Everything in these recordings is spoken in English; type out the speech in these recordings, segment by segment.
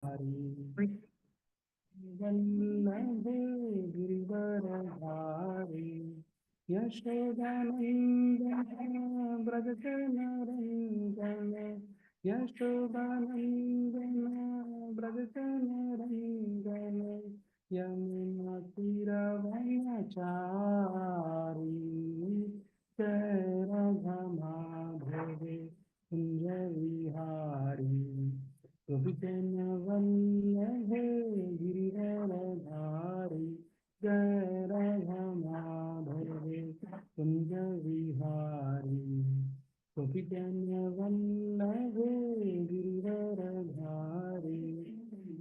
Hari वल्लभे Girivardhari Yashodanandan व्रजनरञ्जन Yashodanandan व्रजनरञ्जन यमुनातीरवनचारी Jai राधमाधवे Kunj Vihari गोपीजन वल्लभे Girivardhari Jai Radha माधवे Kunj Vihari गोपीजन वल्लभे Girivardhari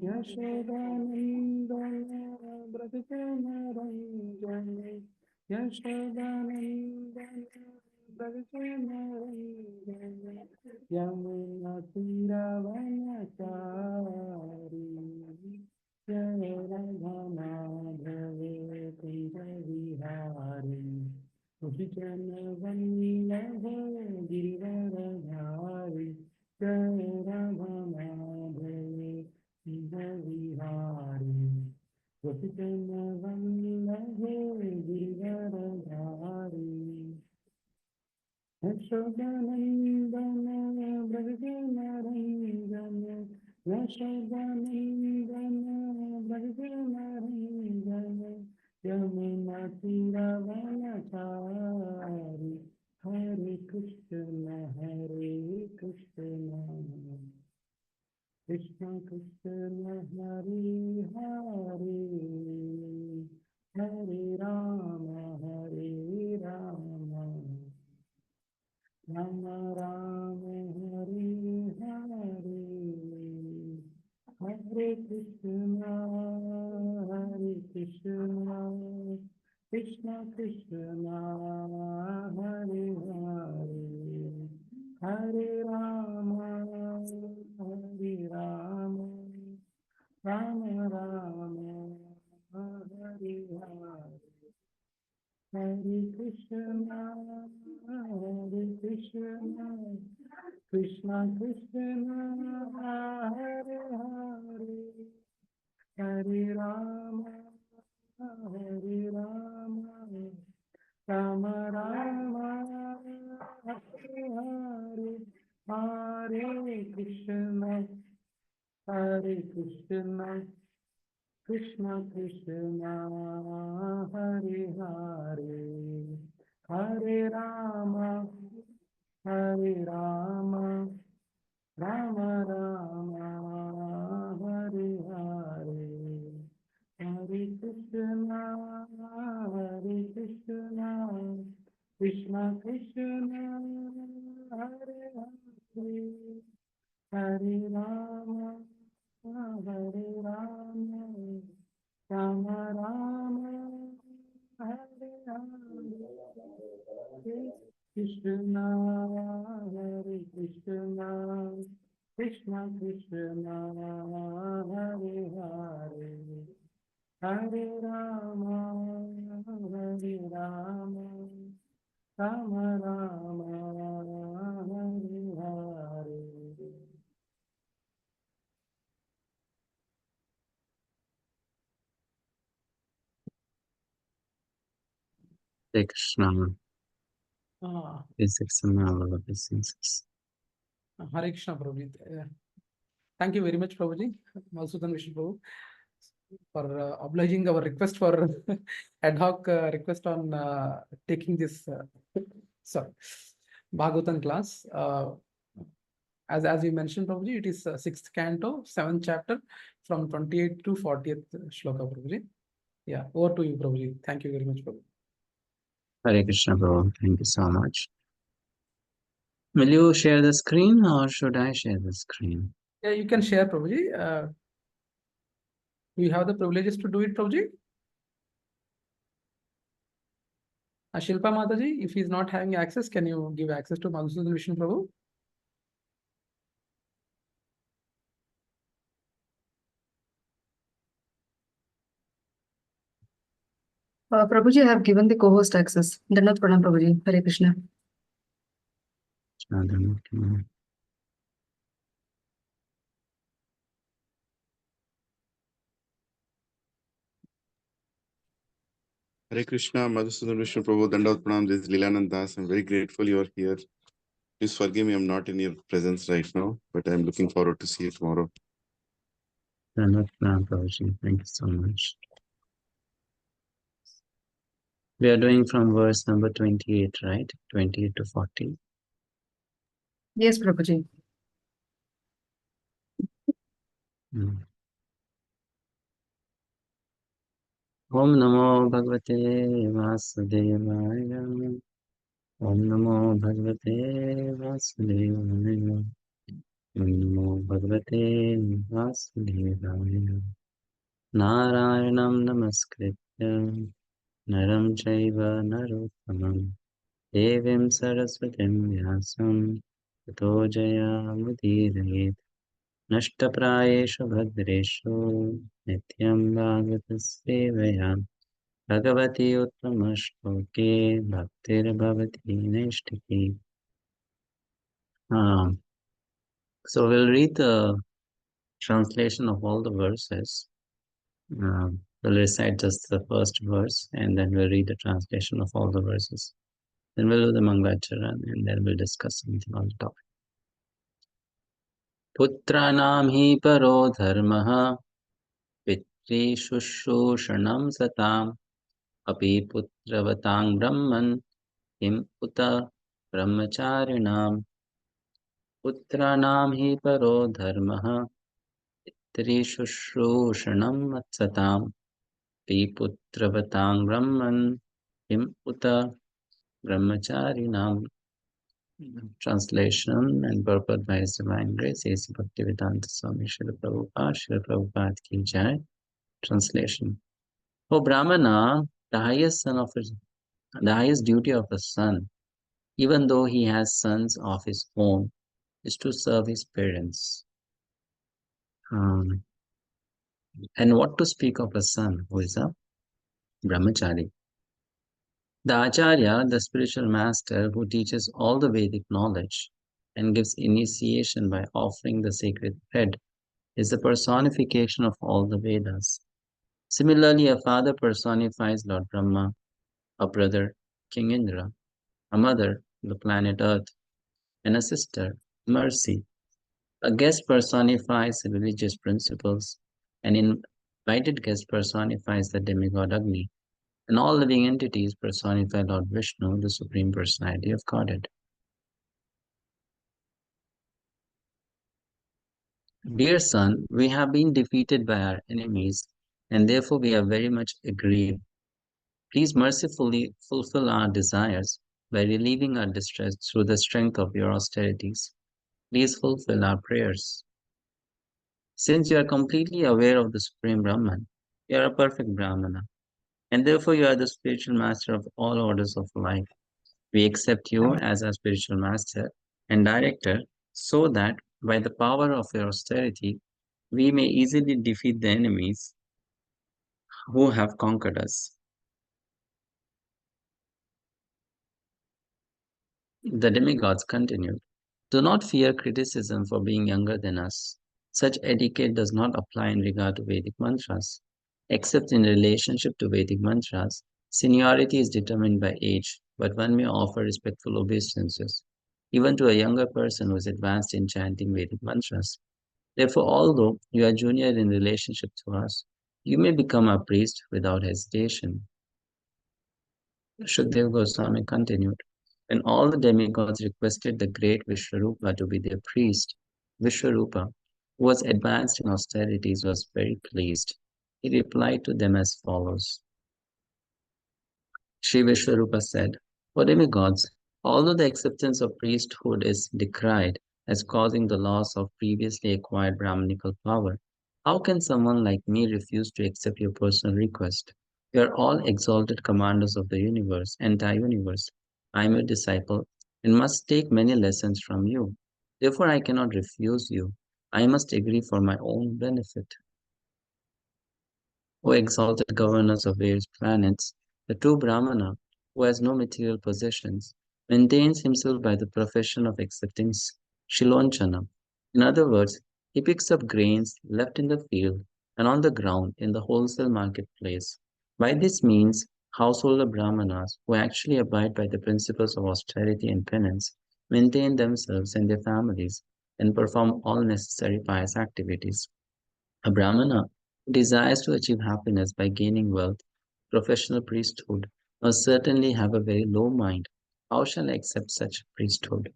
Yashodanandan व्रजन Ranjan Yashodanandan व्रजन Ranjan यमुनातीरवनचारी Jai Radha माधवे Kunj Vihari गोपीजन वल्लभे Girivardhari Jai Radha माधवे Kunj Vihari गोपीजन वल्लभे Girivardhari Yashodanandan व्रजनरञ्जन Yashodanandan व्रजनरञ्जन यमुनातीरवनचारी Hare Krishna Krishna Krishna Hare Hare Hare Ram Ram Ram Hare Hare Hare Krishna Krishna Krishna Hare Hare Hare Ram Ram Ram Hare Hare Hare Krishna Krishna Krishna Hare Hare Hare Ram Ram Ram Hare Hare Hare Krishna Krishna Krishna Hare Hare Hare Ram Ram Ram Hare Hare Hare Krishna Krishna Krishna Hare Hare Hare Ram Ram Ram Hare Hare Krishna Hare Krishna Krishna Krishna Hare Hare Hare Ram Ram Ram Hare Hare Hare Krishna. Please accept my all obeisances. Hare Krishna, Prabhuji. Thank you very much, Prabhuji, Madhusudhan Vishnu Prabhu, for obliging our request for ad hoc request on taking this Bhagavatam class. As you mentioned, Prabhuji, it is 6th canto, 7th chapter, from 28th to 40th shloka, Prabhuji. Yeah, over to you, Prabhuji. Thank you very much, Prabhuji. Hare Krishna, Prabhu. Thank you so much. Will you share the screen or should I share the screen? Yeah, you can share, Prabhuji. Do you have the privileges to do it, Prabhuji? Shilpa Mataji, if he is not having access, can you give access to Madhusudhan Vishnu Prabhu? Prabhuji, I have given the co-host access. Dandavat Pranam, Prabhuji. Hare Krishna. Hare Krishna, Madhusudhan Vishnu Prabhu, Dandavat Pranam. This is Lilananda. I'm very grateful you are here. Please forgive me, I'm not in your presence right now, but I'm looking forward to see you tomorrow. Dandavat Pranam, Prabhuji. Thank you so much. We are doing from verse number 28, right? 28 to 40. Yes, Prabhuji. Om Namo Bhagavate Vasudevaya. Om Namo Bhagavate Vasudevaya. Om Namo Bhagavate Vasudevaya. Narayanam Namaskritya. Naram Chaiva Narottamam. Devim Saraswatim Vyasam. Tato Jaya Mudirayet. Nashtaprayeshu Bhadreshu. Nityam Bhagavatasevaya. Bhagavati Uttamashloke Bhaktir Bhavati Naishtaki. So we'll read the translation of all the verses. We'll recite just the first verse and then we'll read the translation of all the verses. Then we'll do the Mangalacharan and then we'll discuss something on the topic. Putranam hi paro dharmaha pitri shushushanam satam api putravatang brahman kim uta brahmacharinam Putranam hi paro dharmaha pitri shushushanam matsatam pi putravatang brahman kim uta brahmacharinam. Translation and purport by His Divine Grace is Bhaktivedanta Swami Srila Prabhupada, Srila Prabhupada Ki Jai. Translation. O Brahmana, the highest duty of a son, even though he has sons of his own, is to serve his parents. And what to speak of a son who is a brahmachari? The Acharya, the spiritual master who teaches all the Vedic knowledge and gives initiation by offering the sacred bread, is the personification of all the Vedas. Similarly, a father personifies Lord Brahma, a brother, King Indra, a mother, the planet Earth, and a sister, Mercy. A guest personifies religious principles, an invited guest personifies the demigod Agni, and all living entities personify Lord Vishnu, the Supreme Personality of Godhead. Dear son, we have been defeated by our enemies, and therefore we are very much aggrieved. Please mercifully fulfill our desires by relieving our distress through the strength of your austerities. Please fulfill our prayers. Since you are completely aware of the Supreme Brahman, you are a perfect Brahmana, and therefore you are the spiritual master of all orders of life. We accept you as our spiritual master and director so that by the power of your austerity, we may easily defeat the enemies who have conquered us. The demigods continued, do not fear criticism for being younger than us. Such etiquette does not apply in regard to Vedic mantras. Except in relationship to Vedic mantras, seniority is determined by age, but one may offer respectful obeisances, even to a younger person who is advanced in chanting Vedic mantras. Therefore, although you are junior in relationship to us, you may become a priest without hesitation. Shukdev Goswami continued, when all the demigods requested the great Vishwarupa to be their priest, Vishwarupa, who was advanced in austerities, was very pleased. He replied to them as follows. Sri Vishwarupa said, O demigods, although the acceptance of priesthood is decried as causing the loss of previously acquired Brahmanical power, how can someone like me refuse to accept your personal request? You are all exalted commanders of the universe, entire universe. I am your disciple and must take many lessons from you. Therefore, I cannot refuse you. I must agree for my own benefit. O exalted governors of various planets, the true Brahmana, who has no material possessions, maintains himself by the profession of accepting Shilonchana. In other words, he picks up grains left in the field and on the ground in the wholesale marketplace. By this means, Householder Brahmanas, who actually abide by the principles of austerity and penance, maintain themselves and their families, and perform all necessary pious activities. A Brahmana who desires to achieve happiness by gaining wealth, professional priesthood, must certainly have a very low mind. How shall I accept such priesthood?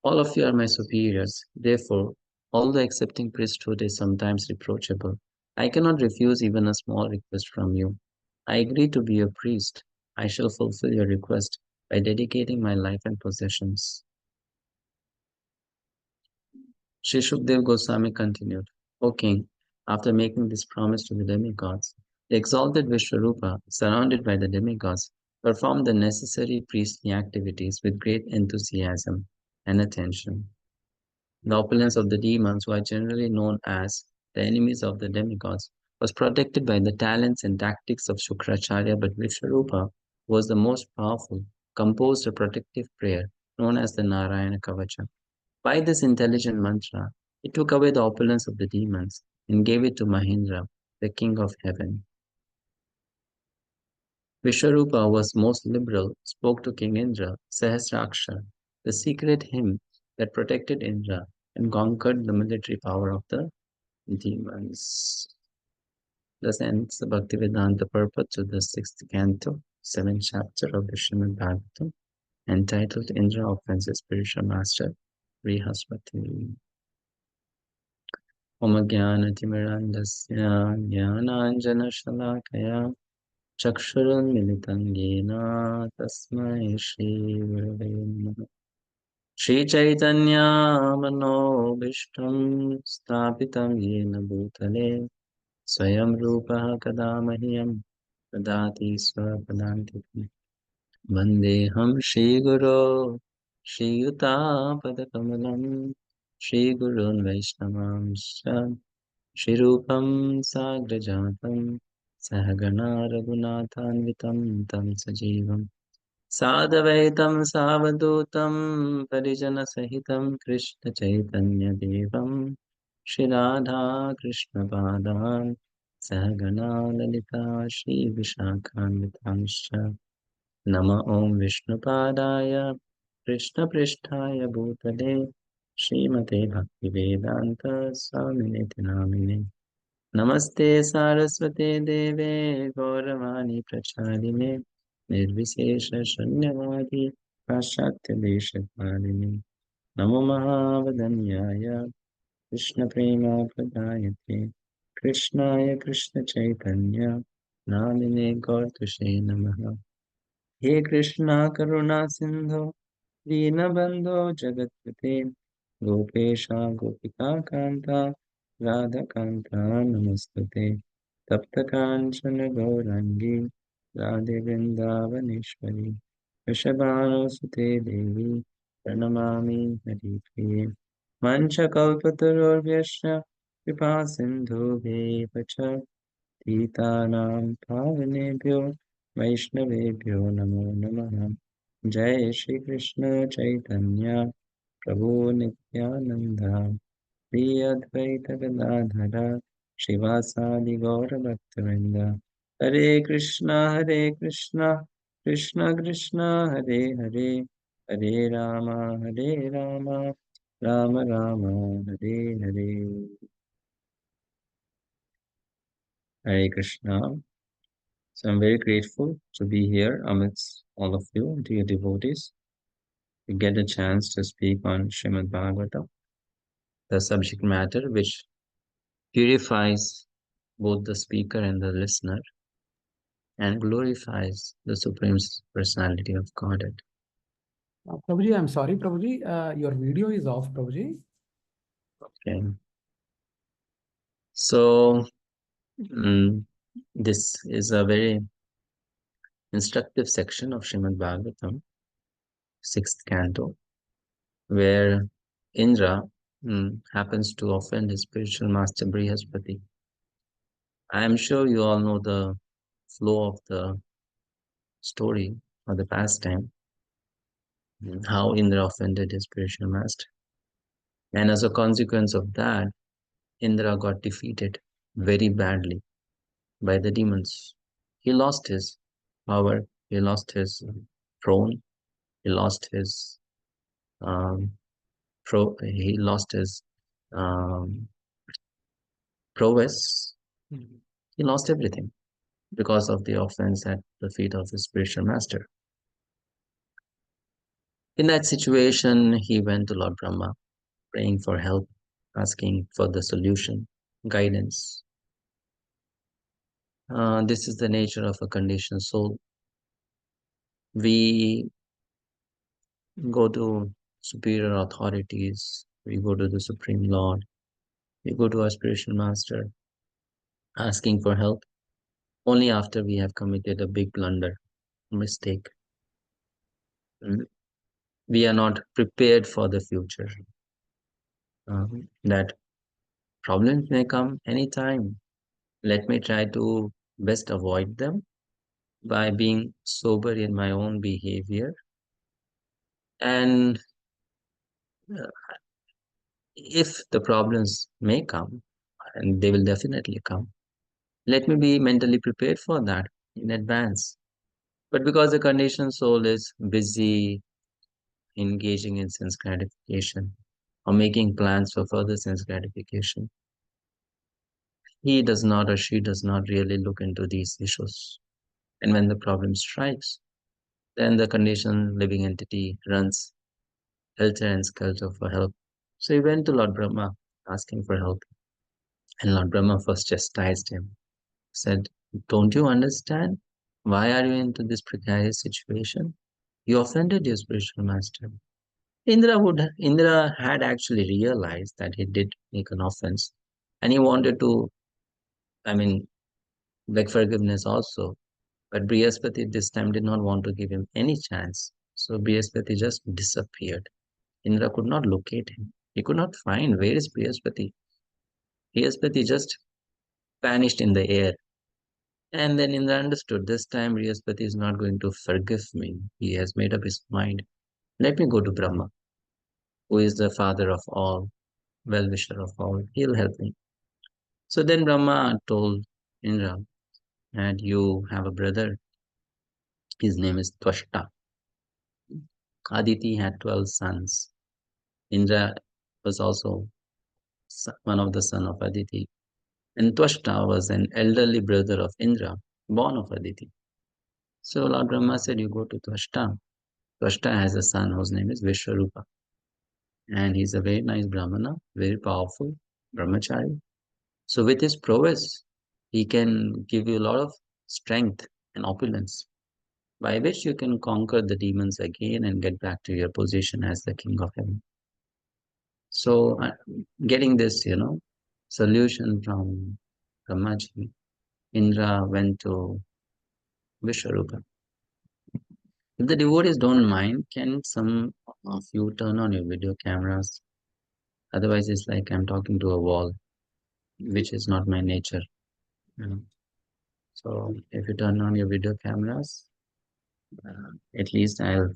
All of you are my superiors. Therefore, although accepting priesthood is sometimes reproachable, I cannot refuse even a small request from you. I agree to be a priest. I shall fulfill your request by dedicating my life and possessions. Sri Shukdev Goswami continued, O king, after making this promise to the demigods, the exalted Vishwarupa, surrounded by the demigods, performed the necessary priestly activities with great enthusiasm and attention. The opulence of the demons, who are generally known as the enemies of the demigods, was protected by the talents and tactics of Shukracharya, but Vishwarupa, who was the most powerful, composed a protective prayer known as the Narayana Kavacha. By this intelligent mantra, he took away the opulence of the demons and gave it to Mahindra, the king of heaven. Vishwarupa was most liberal, spoke to King Indra, Sahasraksha, the secret hymn that protected Indra and conquered the military power of the demons. Thus ends the Bhaktivedanta purport to the 6th canto, 7th chapter of the Srimad Bhagavatam, entitled Indra Offends His Spiritual Master, Brihaspati. Om Jnanatimirandasya Jnananjanashalakaya Chakshurunmilitam Yena Tasmai Shri Gurave Namaha. Shri Chaitanya Manobishtam Stapitam Yena Bhutale Swayam Rupa Kadamahyam Dadati Swapadantikam Vandeham Shri Guru Shri Yuta Padakamalam Shri Gurun Vaishnavamsha Shri Rupam Sagrajatam Sahagana Raghunathanvitam Tam Sajivam Sadavaitam Savadutam Parijana Sahitam Krishna Chaitanya Devam Shri Radha Krishna Padan Sahagana Lalita Shri Vishakhanvitamsha Nama Om Vishnu Padaya Krishna Pristhaya Bhutale Srimate Bhakti Vedanta Swaminiti Namine Namaste Saraswate Deve Gauravani Pracharine Nirvisesha Shunyavadi Paschatya Deshapaline Namo Mahavadanyaya Krishna Prema Pradayate Krishnaya Krishna Chaitanya Namine Gaurtushe Namaha He Krishna Karuna Sindhu Dinabandho Jagatpate Gopesha Gopika Kanta Radha Kanta Namastate Tapta Kanchana Gaurangi Radhe Vrindavaneshwari Vrishabhanu Sute Devi Pranamami Haripriye Mancha Kalpatarurvyasya Kripa Sindhu Pacha Titanam Pavanebhyo Vaishnavebhyo Namo Namaha Jai Shri Krishna Chaitanya Prabhu Nityananda Shri Advaita Gadadhara Shivasadi Gaura Bhaktivinoda Hare Krishna Krishna Krishna Hare Hare Hare Rama Rama Rama Hare Hare Hare Krishna. So I'm very grateful to be here amidst all of you, dear devotees, to get a chance to speak on Srimad Bhagavatam, the subject matter which purifies both the speaker and the listener and glorifies the Supreme Personality of Godhead. Prabhuji, I'm sorry, Prabhuji, your video is off, Prabhuji. Okay. So this is a very instructive section of Srimad Bhagavatam, 6th canto, where Indra happens to offend his spiritual master Brihaspati. I am sure you all know the flow of the story or the pastime, how Indra offended his spiritual master. And as a consequence of that, Indra got defeated very badly by the demons. he lost his power, he lost his throne, he lost his um, he lost his um, prowess, Mhm. he lost everything because of the offense at the feet of his spiritual master. In that situation, he went to Lord Brahma, praying for help, asking for the solution, guidance. This is the nature of a conditioned soul. We go to superior authorities, we go to the Supreme Lord, we go to our spiritual master, asking for help only after we have committed a big blunder, mistake. We are not prepared for the future. That problems may come anytime. Let me try to best avoid them by being sober in my own behavior. And if the problems may come, and they will definitely come, let me be mentally prepared for that in advance. But because the conditioned soul is busy engaging in sense gratification or making plans for further sense gratification, he does not or she does not really look into these issues. And when the problem strikes, then the conditioned living entity runs helter and skelter for help. So he went to Lord Brahma asking for help. And Lord Brahma first chastised him, said, "Don't you understand? Why are you into this precarious situation? You offended your spiritual master." Indra had actually realized that he did make an offense, and he wanted to, beg forgiveness also. But Brihaspati this time did not want to give him any chance. So Brihaspati just disappeared. Indra could not locate him. He could not find where is Brihaspati. Brihaspati just vanished in the air. And then Indra understood this time Brihaspati is not going to forgive me. He has made up his mind. Let me go to Brahma, who is the father of all, well-wisher of all. He'll help me. So then Brahma told Indra that you have a brother. His name is Twashta. Aditi had 12 sons. Indra was also one of the son of Aditi. And Twashta was an elderly brother of Indra, born of Aditi. So Lord Brahma said, you go to Twashta. Twashta has a son whose name is Vishwarupa. And he's a very nice Brahmana, very powerful brahmachari. So with his prowess, he can give you a lot of strength and opulence, by which you can conquer the demons again and get back to your position as the king of heaven. So getting this, solution from Brahmaji, Indra went to Vishwarupa. If the devotees don't mind, can some of you turn on your video cameras? Otherwise, it's like I'm talking to a wall, which is not my nature. So if you turn on your video cameras, at least I'll